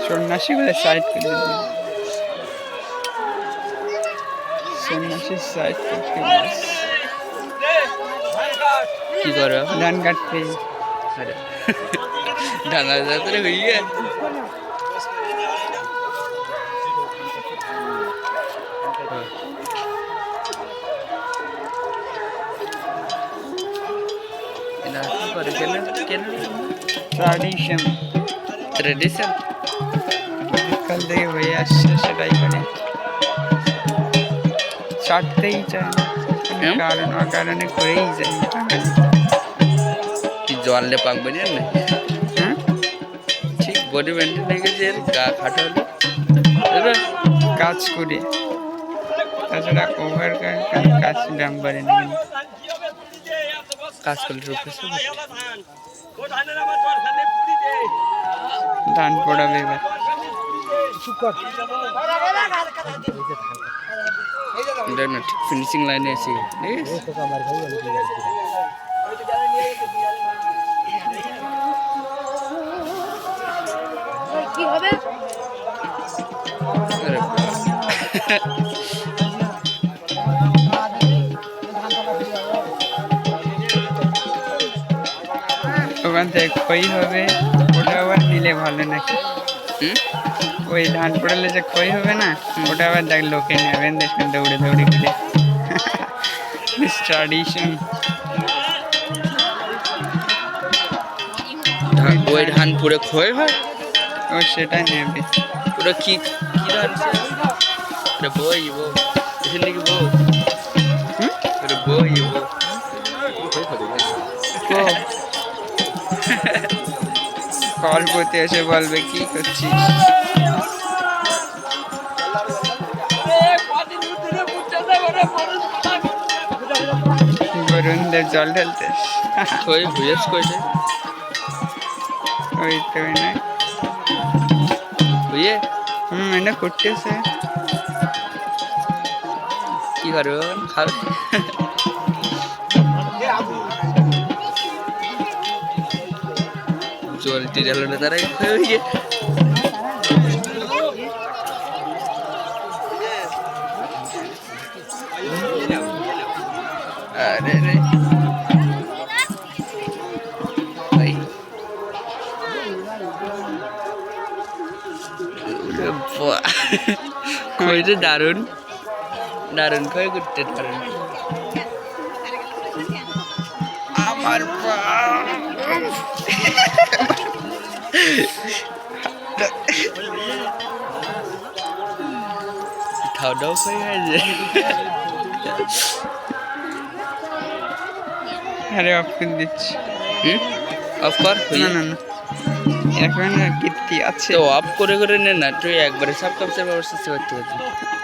সন্ন্যাসী বলে সাইড করে সন্ন্যাসী সাইড করতে কি করো? ধান কাটতে ধানা যাত্রা হইয়া ট্রাডিশন ট্রেডিশন কাল থেকে হয়ে আসছে সেটাই করে ছাড়তেই চায় না কারণ অকারণে করেই যায় কি জলে পাকবে না ঠিক বডি মেনটেন হয়ে গেছে গা খাটো হলো কাজ করে তাছাড়া ওভার কাজ দাম বাড়ে না কাজ করলে রূপেছে ধান পড়াবে এবার না ঠিক ফিনিশিং লাইনে আছি কি হবে ওখান থেকে ক্ষয় হবে ওটা আবার নিলে ভালো নাকি ওই ধান পড়ালে যে ক্ষয় হবে না ওটা আবার দেখ লোকে নেবেন দেখবেন দৌড়ে দৌড়ে করে ট্রাডিশন ওই ধান পুরো ক্ষয় হয় ও সেটাই নেবে ওটা কি কি ধান ওটা বই এখান থেকে বউ ওটা বই কল করতে এসে বলবে কি করছিস বরুণদের জল ঢালতে ওই ভুয়েস কইছে ওই তো না ভুয়ে এটা করতেছে কি করো খাবে জলটি ঢালো তারা হয়ে আরে রে খইটা দারুণ দারুণ খই করতে পারেন আমার খাওয়া দাওয়া হয়ে গেছে আরে অফ করে দিচ্ছি অফ কর না না না এখন কীর্তি আছে তো অফ করে করে নে না তুই একবারে সব কাপসের ব্যবস্থা করতে পারছিস